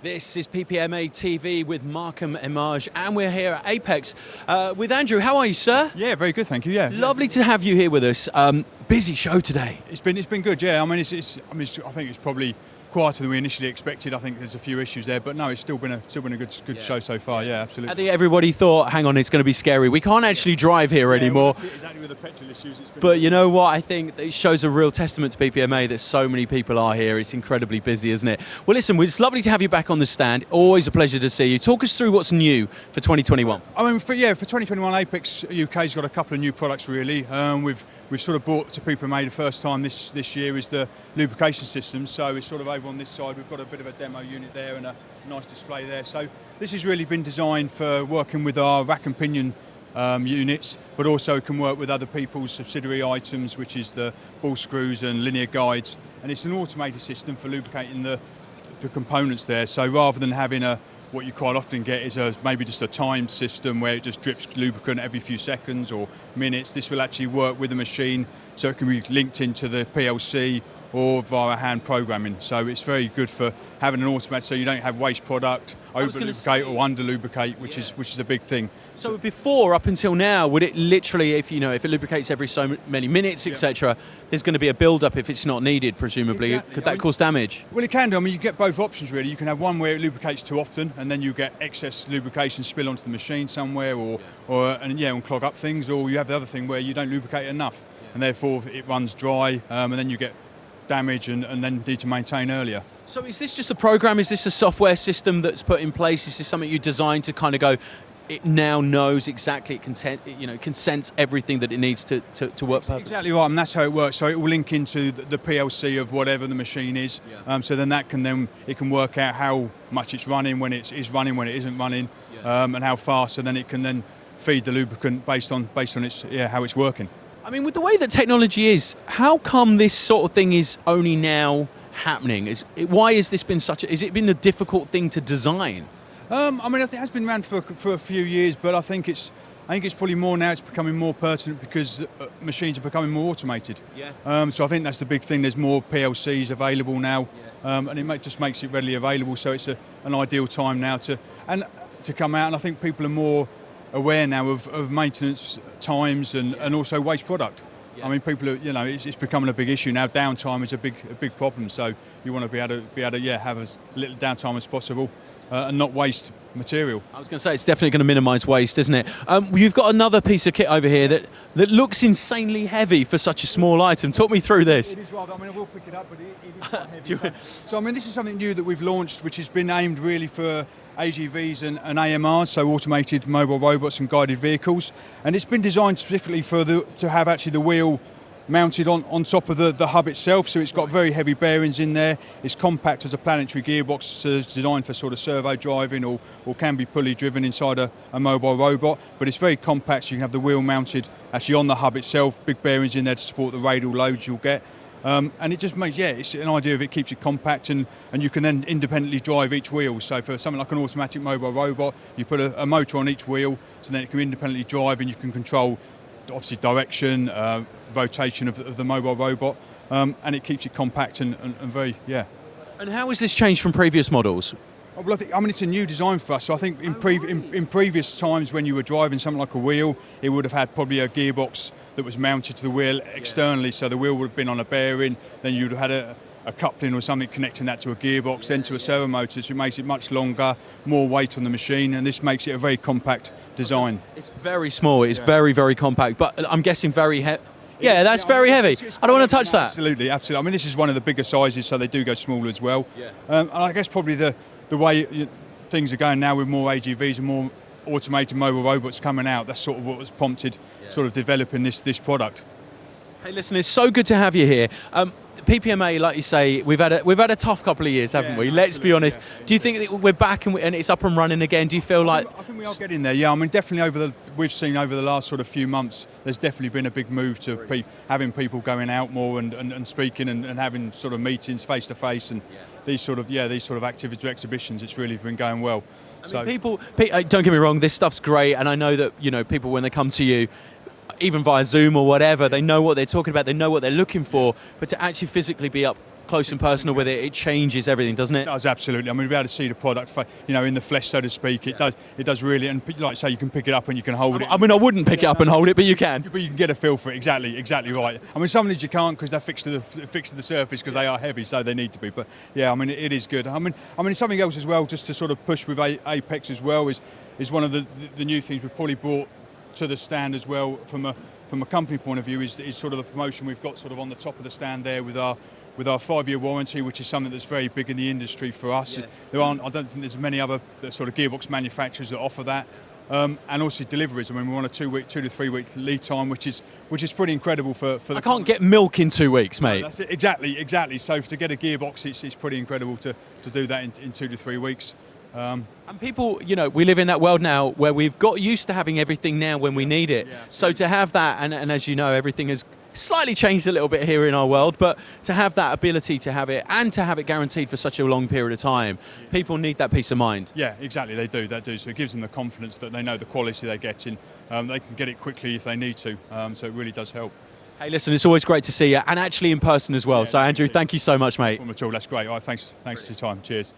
This is PPMA TV with Markham Image, and we're here at Apex with Andrew. How are you, sir? Yeah, very good, thank you. Yeah, lovely to have you here with us. Busy show today. It's been good. Yeah, I mean, I think it's probably quieter than we initially expected. I think there's a few issues there, but no, it's still been a good show so far. Yeah, absolutely. I think everybody thought, hang on, it's going to be scary. We can't actually drive here anymore. Well, exactly with the petrol issues. But you know what? I think it shows a real testament to PPMA that so many people are here. It's incredibly busy, isn't it? Well, listen, it's lovely to have you back on the stand. Always a pleasure to see you. Talk us through what's new for 2021. I mean, for 2021, Apex UK's got a couple of new products really. We've sort of brought to PPMA the first time this year is the lubrication system. So it's sort of over on this side. We've got a bit of a demo unit there and a nice display there. So this has really been designed for working with our rack and pinion units, but also can work with other people's subsidiary items, which is the ball screws and linear guides. And it's an automated system for lubricating the components there. So rather than having what you quite often get is maybe just a timed system where it just drips lubricant every few seconds or minutes. This will actually work with the machine, so it can be linked into the PLC or via hand programming. So it's very good for having an automated, so you don't have waste product, over lubricate or under lubricate, which is a big thing. So before, up until now, would it literally, if it lubricates every so many minutes, etc., there's going to be a build-up if it's not needed, presumably. Exactly. Could that cause damage? Well, it can do. I mean, you get both options really. You can have one where it lubricates too often, and then you get excess lubrication spill onto the machine somewhere, or clog up things. Or you have the other thing where you don't lubricate enough, and therefore it runs dry, and then you get damage and then need to maintain earlier. So is this just a program? Is this a software system that's put in place? Is this something you designed to kind of go, it now knows exactly, it can sense everything that it needs to work perfectly? Exactly right, and that's how it works. So it will link into the PLC of whatever the machine is. So then it can work out how much it's running, when it is running, when it isn't running, and how fast. So then it can then feed the lubricant based on its how it's working. I mean, with the way that technology is, how come this sort of thing is only now happening? Why has this been has it been a difficult thing to design? I mean, I think it has been around for a few years, but I think it's probably more now. It's becoming more pertinent because machines are becoming more automated. So I think that's the big thing. There's more PLCs available now, and it just makes it readily available. So it's an ideal time now to come out. And I think people are more aware now of maintenance times and also waste product. I mean, people are, it's becoming a big issue now. Downtime is a big problem. So you want to be able to have as little downtime as possible and not waste material. I was going to say, it's definitely going to minimise waste, isn't it? You've got another piece of kit over here that looks insanely heavy for such a small item. Talk me through this. It is rather, I mean, I will pick it up, but it is quite heavy. So, I mean, this is something new that we've launched, which has been aimed really for AGVs and AMRs, so automated mobile robots and guided vehicles. And it's been designed specifically to have actually the wheel mounted on top of the hub itself, so it's got very heavy bearings in there. It's compact as a planetary gearbox, so it's designed for sort of servo driving or can be pulley driven inside a mobile robot, but it's very compact, so you can have the wheel mounted actually on the hub itself, big bearings in there to support the radial loads you'll get. And it just makes, it's an idea of it keeps it compact and you can then independently drive each wheel. So for something like an automatic mobile robot, you put a motor on each wheel, so then it can independently drive and you can control obviously direction, rotation of the mobile robot, and it keeps it compact and very, And how has this changed from previous models? Well, I mean, it's a new design for us. So I think in previous times when you were driving something like a wheel, it would have had probably a gearbox that was mounted to the wheel externally, so the wheel would have been on a bearing, then you'd have had a coupling or something connecting that to a gearbox, then to a servo motor, so it makes it much longer, more weight on the machine, and this makes it a very compact design. It's very small, it's very, very compact, but I'm guessing very heavy. Yeah, that's very heavy. I don't want to touch that. Absolutely. I mean, this is one of the bigger sizes, so they do go smaller as well. And I guess probably the way things are going now with more AGVs and more automated mobile robots coming out, that's sort of what was prompted sort of developing this product. Hey, listen, it's so good to have you here. PPMA, like you say, we've had a tough couple of years, haven't we? Let's be honest. Do you think that we're back and it's up and running again? Do you feel like... I think we are getting there, yeah. I mean, definitely we've seen over the last sort of few months, there's definitely been a big move to having people going out more and speaking and having sort of meetings face to face and these sort of activities, exhibitions. It's really been going well. I mean, people, don't get me wrong, this stuff's great, and I know that people when they come to you, even via Zoom or whatever, they know what they're talking about, they know what they're looking for, but to actually physically be up close and personal with it, it changes everything, doesn't it? It does, absolutely. I mean, to be able to see the product, in the flesh, so to speak, it does really. And like I say, you can pick it up and you can hold it. I mean, I wouldn't pick it up and hold it, but you can. But you can get a feel for it. Exactly right. I mean, some of these you can't because they're fixed to the surface because they are heavy, so they need to be. But yeah, I mean, it is good. I mean, something else as well, just to sort of push with Apex as well, is one of the new things we've probably brought to the stand as well from a company point of view is sort of the promotion we've got sort of on the top of the stand there with our 5-year warranty, which is something that's very big in the industry for us. Yeah. I don't think there's many other sort of gearbox manufacturers that offer that. And also deliveries. I mean, we're on a 2 to 3 week lead time, which is pretty incredible for the. I can't get milk in 2 weeks, mate. No, that's it. Exactly. So to get a gearbox, it's pretty incredible to do that in 2 to 3 weeks. And people, we live in that world now where we've got used to having everything now when we need it. Yeah, so to have that, and as you know, everything has slightly changed a little bit here in our world, but to have that ability to have it and to have it guaranteed for such a long period of time, people need that peace of mind. Yeah, exactly, they do. So it gives them the confidence that they know the quality they're getting. They can get it quickly if they need to, so it really does help. Hey, listen, it's always great to see you, and actually in person as well. So Andrew, thank you so much, mate. No problem at all, that's great. All right, thanks for your time. Cheers.